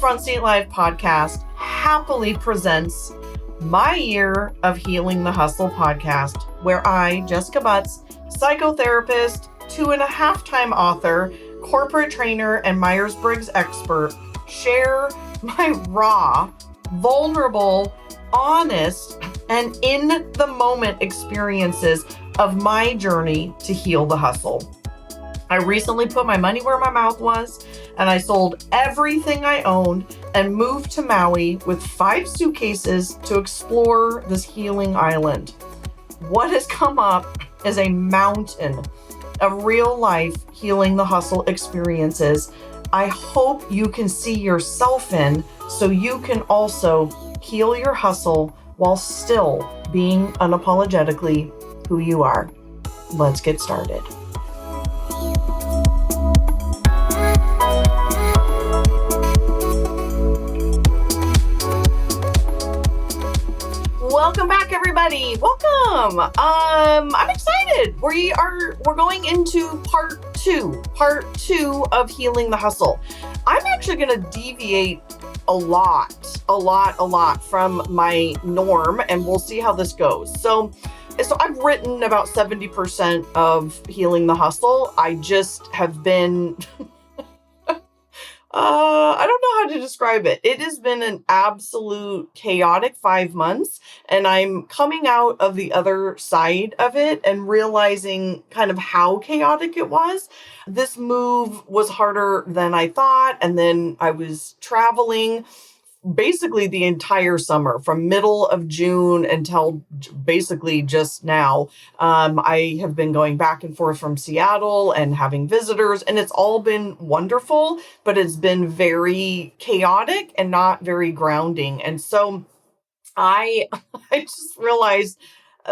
Front Seat Life podcast happily presents my Year of Healing the Hustle podcast, where I, Jessica Butts, psychotherapist, 2.5-time author, corporate trainer, and Myers-Briggs expert, share my raw, vulnerable, honest, and in the moment experiences of my journey to heal the hustle. I recently put my money where my mouth was, and I sold everything I owned and moved to Maui with 5 suitcases to explore this healing island. What has come up is a mountain of real life healing the hustle experiences I hope you can see yourself in, so you can also heal your hustle while still being unapologetically who you are. Let's get started. Welcome back, everybody. Welcome. I'm excited. We're going into part two of healing the hustle. I'm actually going to deviate a lot from my norm, and we'll see how this goes. So I've written about 70% of healing the hustle. I just have been I don't know how to describe it. It has been an absolute chaotic 5 months, and I'm coming out of the other side of it and realizing kind of how chaotic it was. This move was harder than I thought, and then I was traveling basically the entire summer from middle of June until basically just now. I have been going back and forth from Seattle and having visitors, and it's all been wonderful, but it's been very chaotic and not very grounding. And so I just realized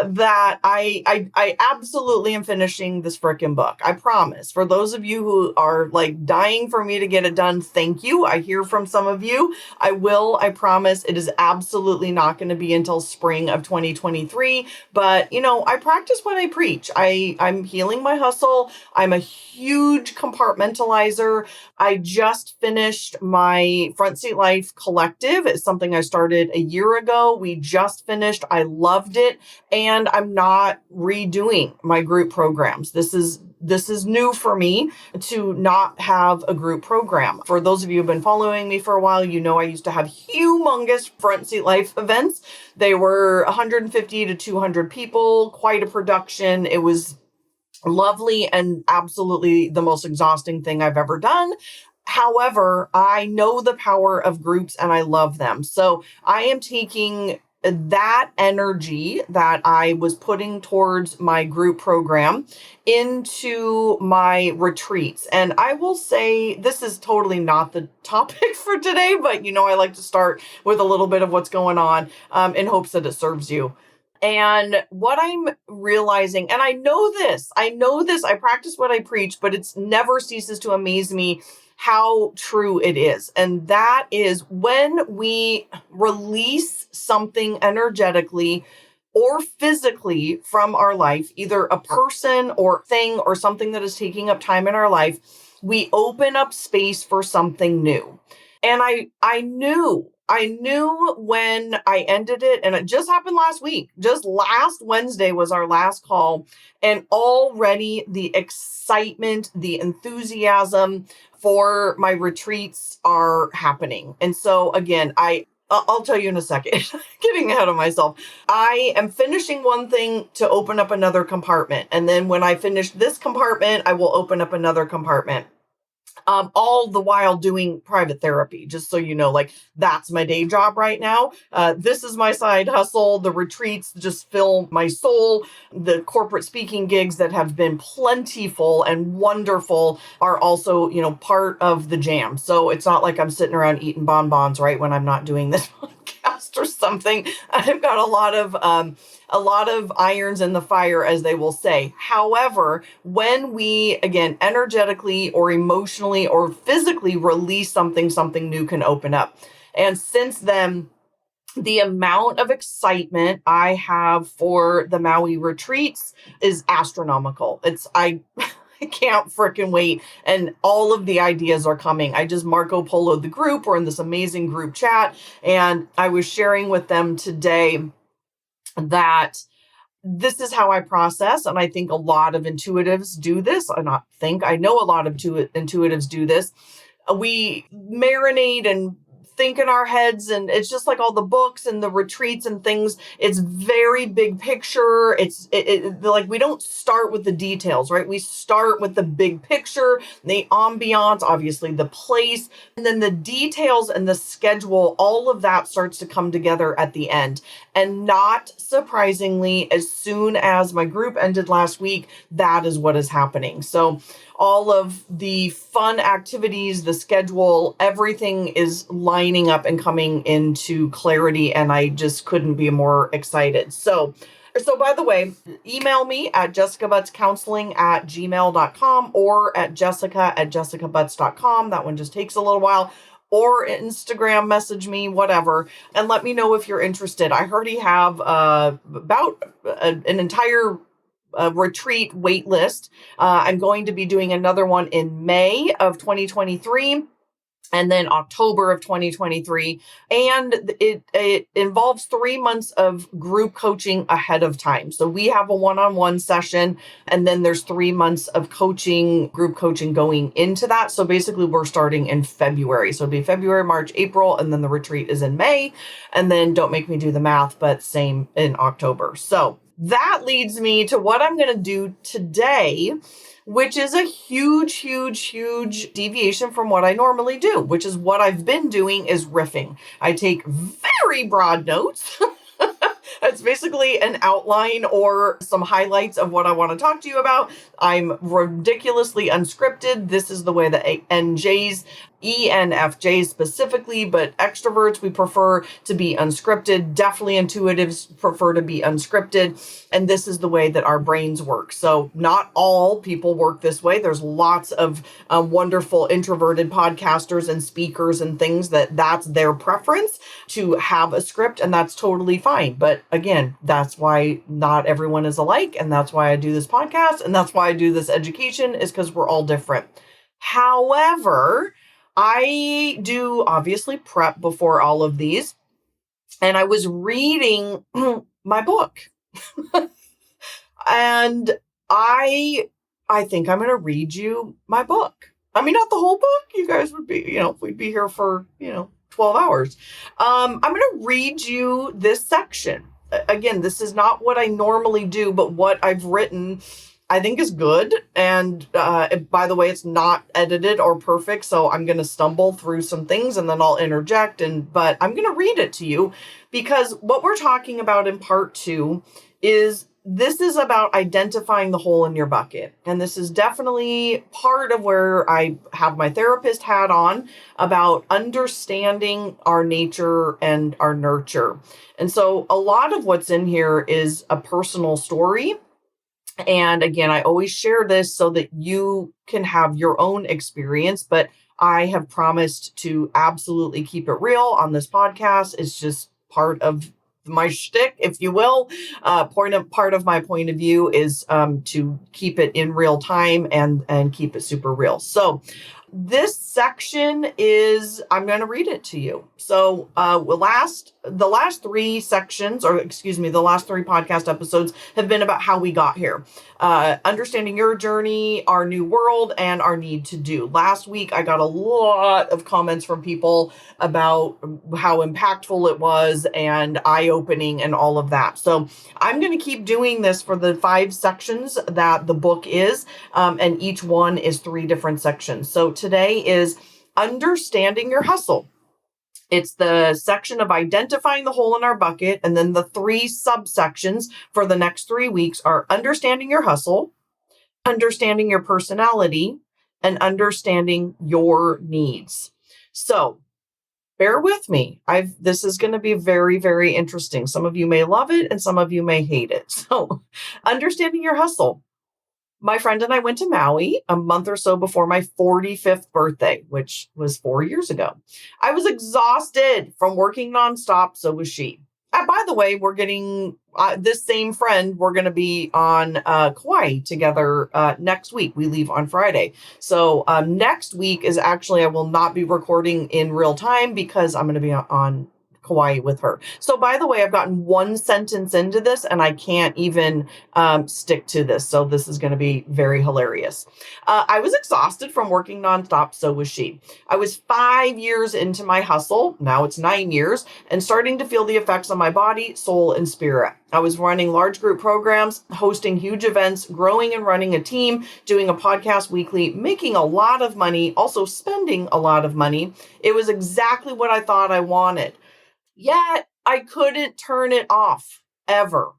that I absolutely am finishing this frickin' book. I promise. For those of you who are like dying for me to get it done, thank you. I hear from some of you. I will. I promise. It is absolutely not going to be until spring of 2023. But, I practice what I preach. I'm healing my hustle. I'm a huge compartmentalizer. I just finished my Front Seat Life collective. It's something I started a year ago. We just finished. I loved it. And I'm not redoing my group programs. This is new for me to not have a group program. For those of you who've been following me for a while, I used to have humongous Front Seat Life events. They were 150 to 200 people, quite a production. It was lovely and absolutely the most exhausting thing I've ever done. However, I know the power of groups and I love them. So I am taking that energy that I was putting towards my group program into my retreats. And I will say, this is totally not the topic for today, but I like to start with a little bit of what's going on in hopes that it serves you. And what I'm realizing, and I know this, I practice what I preach, but it's never ceases to amaze me how true it is. And that is when we release something energetically or physically from our life, either a person or thing or something that is taking up time in our life, we open up space for something new. And I knew when I ended it, and it just happened last week. Just last Wednesday was our last call, and already the excitement, the enthusiasm for my retreats are happening. And so again, I'll tell you in a second, getting ahead of myself. I am finishing one thing to open up another compartment. And then when I finish this compartment, I will open up another compartment. All the while doing private therapy, just so you know, like that's my day job right now. This is my side hustle. The retreats just fill my soul. The corporate speaking gigs that have been plentiful and wonderful are also, part of the jam. So it's not like I'm sitting around eating bonbons, right, when I'm not doing this podcast or something. I've got a lot of irons in the fire, as they will say. However, when we, again, energetically or emotionally or physically release something new can open up. And since then, the amount of excitement I have for the Maui retreats is astronomical. I can't freaking wait. And all of the ideas are coming. I just Marco Polo'd the group. We're in this amazing group chat. And I was sharing with them today that this is how I process. And I think a lot of intuitives do this. I know a lot of intuitives do this. We marinate and think in our heads, and it's just like all the books and the retreats and things. It's very big picture. Like we don't start with the details, right? We start with the big picture, the ambiance, obviously the place, and then the details and the schedule. All of that starts to come together at the end. And not surprisingly, as soon as my group ended last week, that is what is happening. So all of the fun activities, the schedule, everything is lining up and coming into clarity. And I just couldn't be more excited. So by the way, email me at jessicabuttscounseling@gmail.com or at jessica@jessicabutts.com. That one just takes a little while. Or Instagram message me, whatever, and let me know if you're interested. I already have about an entire retreat wait list. I'm going to be doing another one in May of 2023. And then October of 2023. And it involves 3 months of group coaching ahead of time. So we have a one-on-one session, and then there's 3 months of group coaching going into that. So basically we're starting in February. So it'll be February, March, April, and then the retreat is in May. And then don't make me do the math, but same in October. So that leads me to what I'm going to do today, which is a huge, huge, huge deviation from what I normally do, which is what I've been doing is riffing. I take very broad notes. It's basically an outline or some highlights of what I want to talk to you about. I'm ridiculously unscripted. This is the way that ENFJs specifically, but extroverts, we prefer to be unscripted. Definitely intuitives prefer to be unscripted. And this is the way that our brains work. So not all people work this way. There's lots of wonderful introverted podcasters and speakers and things that's their preference to have a script, and that's totally fine. But again, that's why not everyone is alike. And that's why I do this podcast. And that's why I do this education, is because we're all different. However, I do obviously prep before all of these, and I was reading my book and I think I'm going to read you my book. I mean, not the whole book. You guys would be, we'd be here for, 12 hours. I'm going to read you this section. Again, this is not what I normally do, but what I've written I think is good. And by the way, it's not edited or perfect. So I'm going to stumble through some things and then I'll interject. But I'm going to read it to you, because what we're talking about in part 2 is this is about identifying the hole in your bucket. And this is definitely part of where I have my therapist hat on, about understanding our nature and our nurture. And so a lot of what's in here is a personal story. And again, I always share this so that you can have your own experience, but I have promised to absolutely keep it real on this podcast. It's just part of my shtick, if you will. Part of my point of view is to keep it in real time and keep it super real. So this section is, I'm going to read it to you. So the last 3 sections, or excuse me, the last 3 podcast episodes have been about how we got here. Understanding your journey, our new world, and our need to do. Last week, I got a lot of comments from people about how impactful it was and eye-opening and all of that. So I'm going to keep doing this for the 5 sections that the book is, and each one is 3 different sections. So today is understanding your hustle. It's the section of identifying the hole in our bucket. And then the 3 subsections for the next 3 weeks are understanding your hustle, understanding your personality, and understanding your needs. So bear with me. This is going to be very, very interesting. Some of you may love it and some of you may hate it. So understanding your hustle. My friend and I went to Maui a month or so before my 45th birthday, which was 4 years ago. I was exhausted from working nonstop. So was she. By the way, we're getting this same friend. We're going to be on Kauai together next week. We leave on Friday. So next week is actually, I will not be recording in real time because I'm going to be on Kauai with her. So by the way, I've gotten one sentence into this and I can't even stick to this. So this is going to be very hilarious. I was exhausted from working nonstop. So was she. I was 5 years into my hustle. Now it's 9 years and starting to feel the effects on my body, soul, and spirit. I was running large group programs, hosting huge events, growing and running a team, doing a podcast weekly, making a lot of money, also spending a lot of money. It was exactly what I thought I wanted. Yet I couldn't turn it off ever.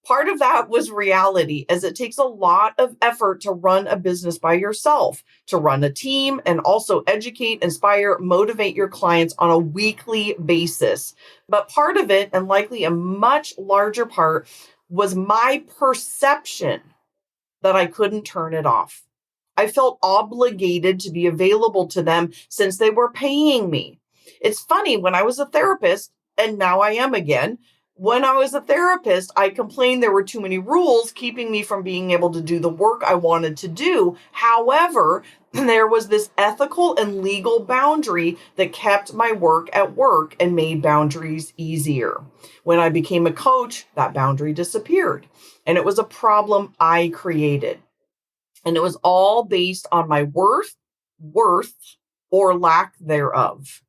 Part of that was reality, as it takes a lot of effort to run a business by yourself, to run a team, and also educate, inspire, motivate your clients on a weekly basis. But part of it, and likely a much larger part, was my perception that I couldn't turn it off. I felt obligated to be available to them since they were paying me. It's funny, when I was a therapist, and now I am again, when I was a therapist, I complained there were too many rules keeping me from being able to do the work I wanted to do. However, there was this ethical and legal boundary that kept my work at work and made boundaries easier. When I became a coach, that boundary disappeared, and it was a problem I created. And it was all based on my worth, or lack thereof.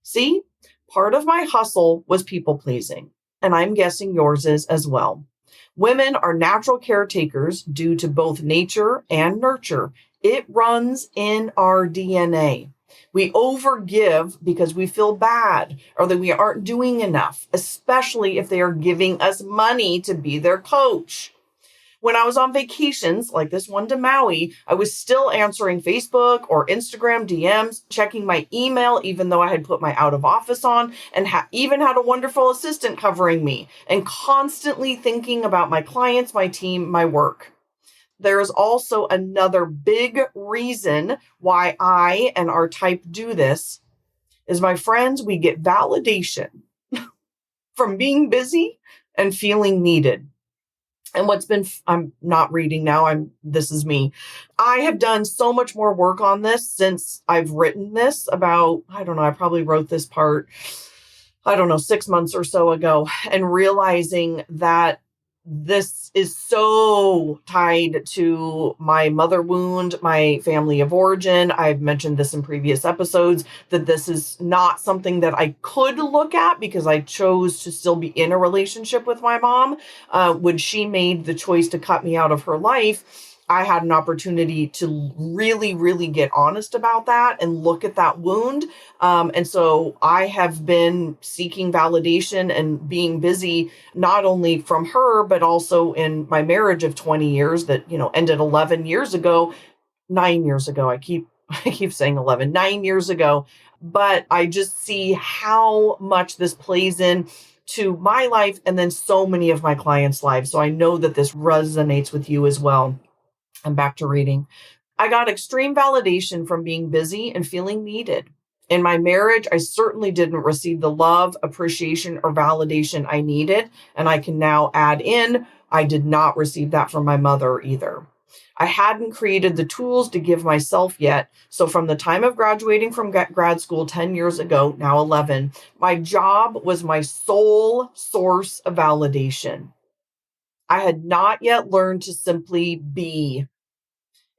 See, part of my hustle was people pleasing, and I'm guessing yours is as well. Women are natural caretakers due to both nature and nurture. It runs in our DNA. We overgive because we feel bad or that we aren't doing enough, especially if they are giving us money to be their coach. When I was on vacations, like this one to Maui, I was still answering Facebook or Instagram DMs, checking my email, even though I had put my out of office on, and even had a wonderful assistant covering me, and constantly thinking about my clients, my team, my work. There is also another big reason why I and our type do this is, my friends, we get validation from being busy and feeling needed. And I'm not reading now. This is me. I have done so much more work on this since I've written this about, I don't know, I probably wrote this part, 6 months or so ago, and realizing that this is so tied to my mother wound, my family of origin. I've mentioned this in previous episodes, that this is not something that I could look at because I chose to still be in a relationship with my mom. When she made the choice to cut me out of her life, I had an opportunity to really, really get honest about that and look at that wound. And so I have been seeking validation and being busy, not only from her, but also in my marriage of 20 years that, ended 11 years ago, 9 years ago. I keep saying 11, 9 years ago. But I just see how much this plays in to my life and then so many of my clients' lives. So I know that this resonates with you as well. I'm back to reading. I got extreme validation from being busy and feeling needed. In my marriage, I certainly didn't receive the love, appreciation, or validation I needed. And I can now add in, I did not receive that from my mother either. I hadn't created the tools to give myself yet. So from the time of graduating from grad school 10 years ago, now 11, my job was my sole source of validation. I had not yet learned to simply be.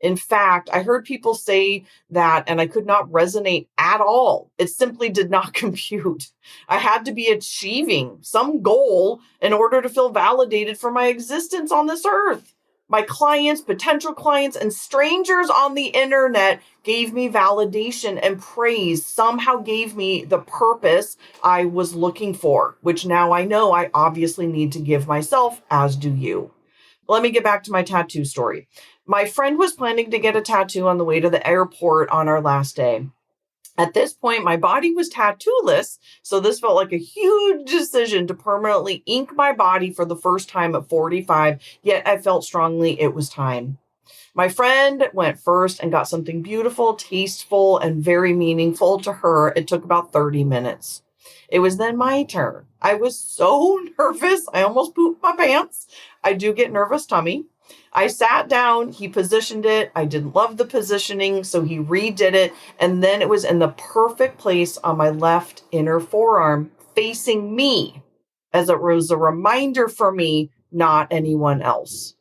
In fact, I heard people say that, and I could not resonate at all. It simply did not compute. I had to be achieving some goal in order to feel validated for my existence on this earth. My clients, potential clients, and strangers on the internet gave me validation and praise, somehow gave me the purpose I was looking for, which now I know I obviously need to give myself, as do you. Let me get back to my tattoo story. My friend was planning to get a tattoo on the way to the airport on our last day. At this point, my body was tattooless, so this felt like a huge decision to permanently ink my body for the first time at 45, yet I felt strongly it was time. My friend went first and got something beautiful, tasteful, and very meaningful to her. It took about 30 minutes. It was then my turn. I was so nervous. I almost pooped my pants. I do get nervous tummy. I sat down, he positioned it. I didn't love the positioning, so he redid it. And then it was in the perfect place on my left inner forearm, facing me, as it was a reminder for me, not anyone else.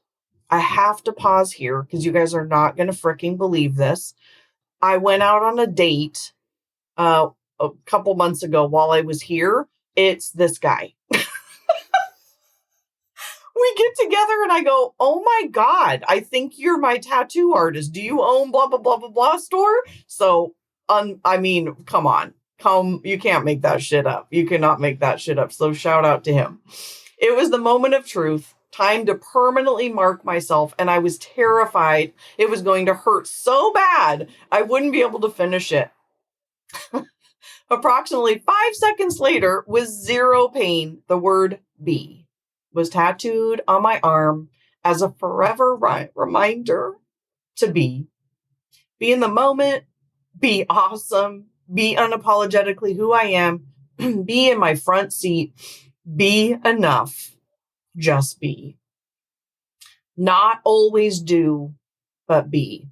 I have to pause here because you guys are not going to freaking believe this. I went out on a date a couple months ago while I was here. It's this guy. We get together and I go, oh my God, I think you're my tattoo artist. Do you own blah, blah, blah, blah, blah store? So, I mean, come on. You can't make that shit up. You cannot make that shit up. So shout out to him. It was the moment of truth, time to permanently mark myself. And I was terrified it was going to hurt so bad I wouldn't be able to finish it. Approximately 5 seconds later, with zero pain, the word be was tattooed on my arm as a forever reminder to be. Be in the moment, be awesome, be unapologetically who I am, be in my front seat, be enough, just be. Not always do, but be.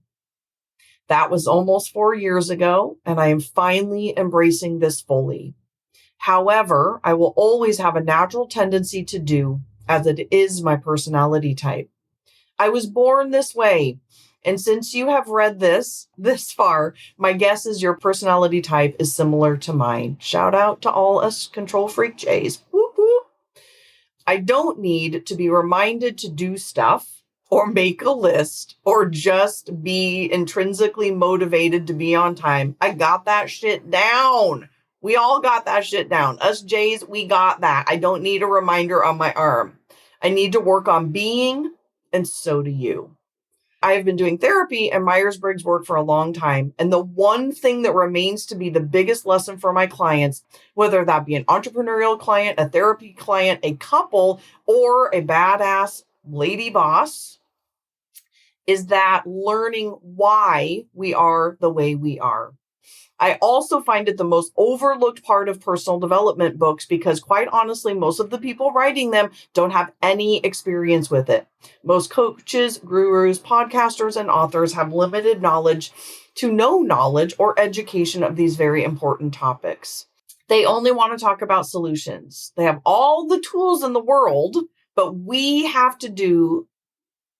That was almost 4 years ago, and I am finally embracing this fully. However, I will always have a natural tendency to do, as it is my personality type. I was born this way, and since you have read this far, my guess is your personality type is similar to mine. Shout out to all us control freak J's. Whoop, whoop. I don't need to be reminded to do stuff or make a list or just be intrinsically motivated to be on time. I got that shit down. We all got that shit down. Us J's, we got that. I don't need a reminder on my arm. I need to work on being, and so do you. I have been doing therapy and Myers-Briggs work for a long time. And the one thing that remains to be the biggest lesson for my clients, whether that be an entrepreneurial client, a therapy client, a couple, or a badass lady boss, is that learning why we are the way we are. I also find it the most overlooked part of personal development books because, quite honestly, most of the people writing them don't have any experience with it. Most coaches, gurus, podcasters, and authors have limited knowledge to no knowledge or education of these very important topics. They only want to talk about solutions. They have all the tools in the world, but we have to do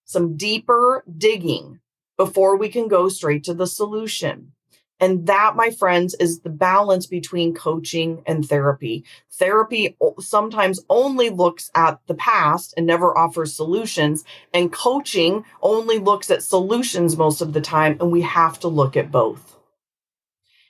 some deeper digging before we can go straight to the solution. And that, my friends, is the balance between coaching and therapy. Therapy sometimes only looks at the past and never offers solutions. And coaching only looks at solutions most of the time. And we have to look at both.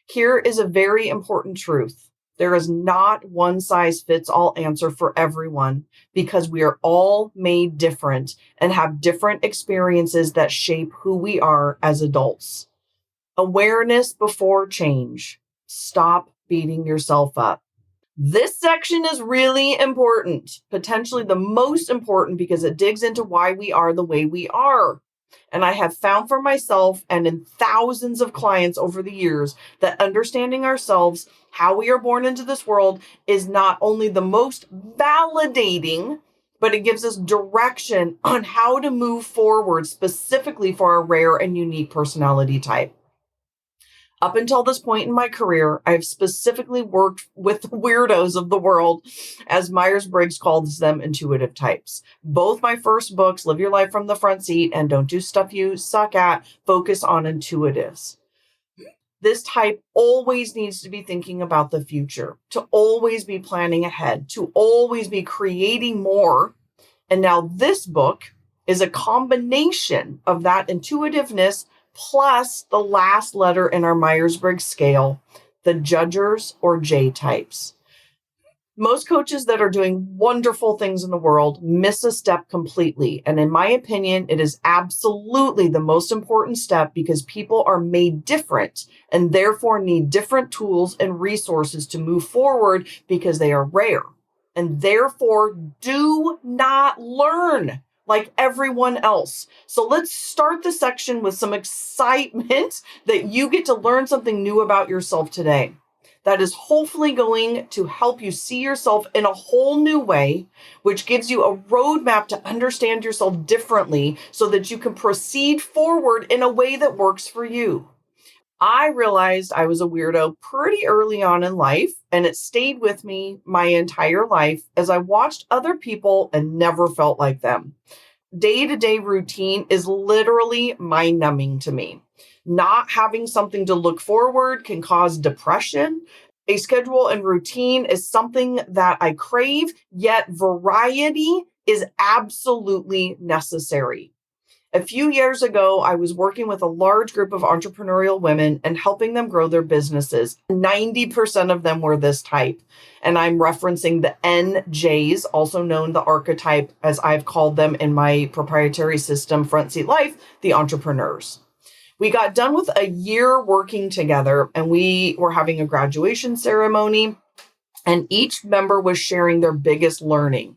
Here is a very important truth. There is not one size fits all answer for everyone because we are all made different and have different experiences that shape who we are as adults. Awareness before change. Stop beating yourself up. This section is really important, potentially the most important because it digs into why we are the way we are. And I have found for myself and in thousands of clients over the years that understanding ourselves, how we are born into this world, is not only the most validating, but it gives us direction on how to move forward specifically for our rare and unique personality type. Up until this point in my career, I've specifically worked with weirdos of the world, as Myers-Briggs calls them, intuitive types. Both my first books, Live Your Life from the Front Seat and Don't Do Stuff You Suck At, focus on intuitives. This type always needs to be thinking about the future, to always be planning ahead, to always be creating more. And now this book is a combination of that intuitiveness plus the last letter in our Myers-Briggs scale, the judgers or J types. Most coaches that are doing wonderful things in the world miss a step completely. And in my opinion, it is absolutely the most important step because people are made different and therefore need different tools and resources to move forward because they are rare and therefore do not learn like everyone else. So let's start the section with some excitement that you get to learn something new about yourself today. that is hopefully going to help you see yourself in a whole new way, which gives you a roadmap to understand yourself differently so that you can proceed forward in a way that works for you. I realized I was a weirdo pretty early on in life, and it stayed with me my entire life as I watched other people and never felt like them. Day-to-day routine is literally mind-numbing to me. Not having something to look forward can cause depression. A schedule and routine is something that I crave, yet variety is absolutely necessary. A few years ago, I was working with a large group of entrepreneurial women and helping them grow their businesses. 90% of them were this type. And I'm referencing the NJs, also known the archetype, as I've called them in my proprietary system, Front Seat Life, the entrepreneurs. We got done with a year working together, and we were having a graduation ceremony, and each member was sharing their biggest learning.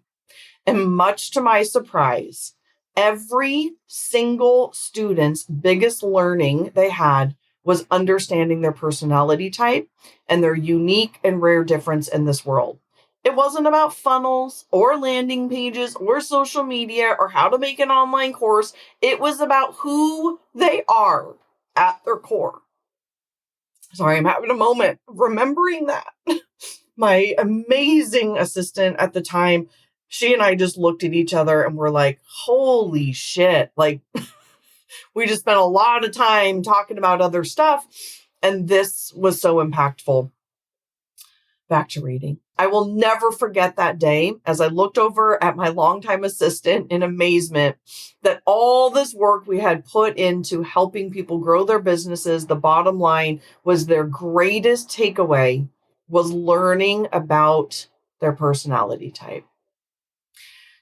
And much to my surprise, every single student's biggest learning they had was understanding their personality type and their unique and rare difference in this world. It wasn't about funnels or landing pages or social media or how to make an online course. It was about who they are at their core. Sorry, I'm having a moment remembering that. My amazing assistant at the time, she and I just looked at each other and were like, holy shit. Like, we just spent a lot of time talking about other stuff. And this was so impactful. Back to reading. I will never forget that day as I looked over at my longtime assistant in amazement that all this work we had put into helping people grow their businesses, the bottom line was their greatest takeaway was learning about their personality type.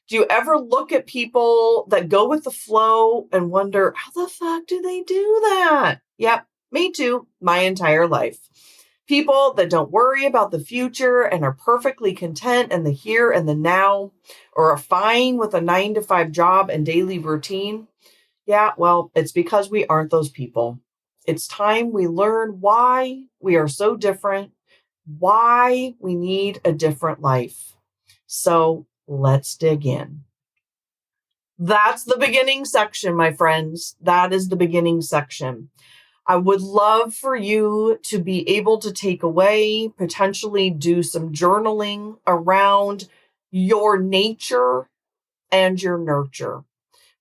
Do you ever look at people that go with the flow and wonder, how the fuck do they do that? Yep, me too, my entire life. People that don't worry about the future and are perfectly content in the here and the now, or are fine with a 9-to-5 job and daily routine. Yeah, well, it's because we aren't those people. It's time we learn why we are so different, why we need a different life. So let's dig in. That's the beginning section, my friends. That is the beginning section. I would love for you to be able to take away, potentially do some journaling around your nature and your nurture.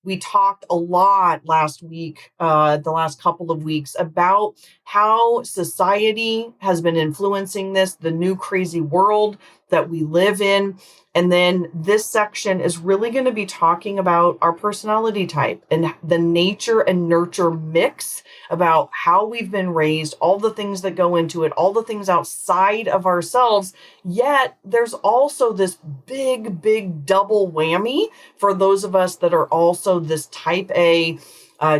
We talked a lot last week, the last couple of weeks, about how society has been influencing this, the new crazy world that we live in. And then this section is really going to be talking about our personality type and the nature and nurture mix, about how we've been raised, all the things that go into it, all the things outside of ourselves. Yet there's also this big, big double whammy for those of us that are also this type A,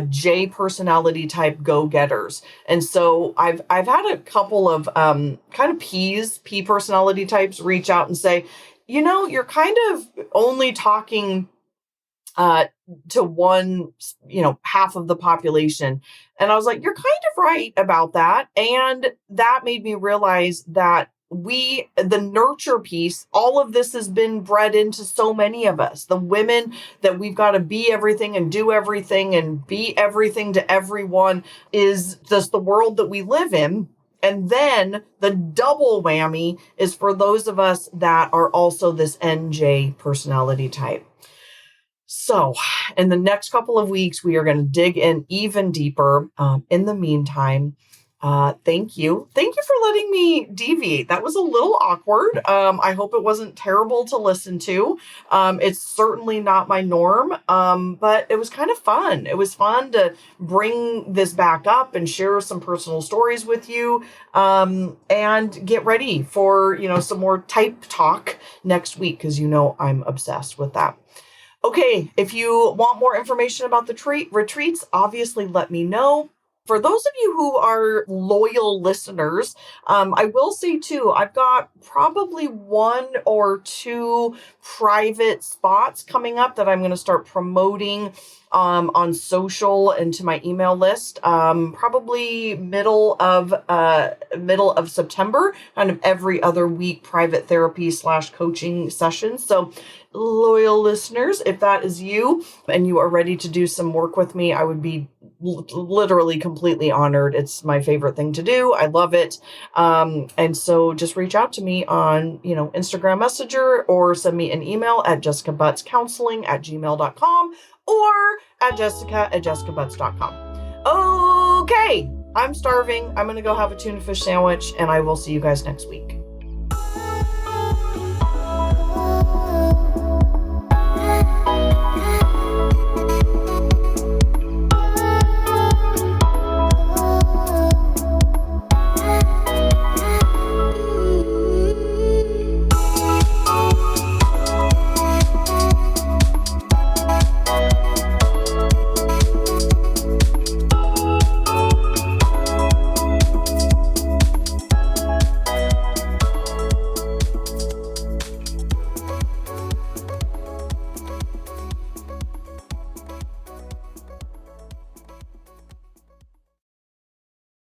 J personality type go-getters. And so I've had a couple of kind of P personality types reach out and say, you're kind of only talking to one, half of the population. And I was like, you're kind of right about that. And that made me realize that the nurture piece, all of this has been bred into so many of us. The women that we've got to be everything and do everything and be everything to everyone is just the world that we live in. And then the double whammy is for those of us that are also this NJ personality type. So in the next couple of weeks, we are going to dig in even deeper. In the meantime, thank you. Thank you for letting me deviate. That was a little awkward. I hope it wasn't terrible to listen to. It's certainly not my norm, but it was kind of fun. It was fun to bring this back up and share some personal stories with you, and get ready for, some more type talk next week, because I'm obsessed with that. Okay, if you want more information about the retreats, obviously let me know. For those of you who are loyal listeners, I will say too, I've got probably 1 or 2 private spots coming up that I'm going to start promoting on social and to my email list. Probably middle of September, kind of every other week, private therapy / coaching sessions. So, loyal listeners, if that is you and you are ready to do some work with me, I would be literally completely honored. It's my favorite thing to do. I love it. And so just reach out to me on, Instagram Messenger, or send me an email at jessicabuttscounseling@gmail.com, or at jessica@jessicabutts.com. Okay, I'm starving. I'm going to go have a tuna fish sandwich, and I will see you guys next week.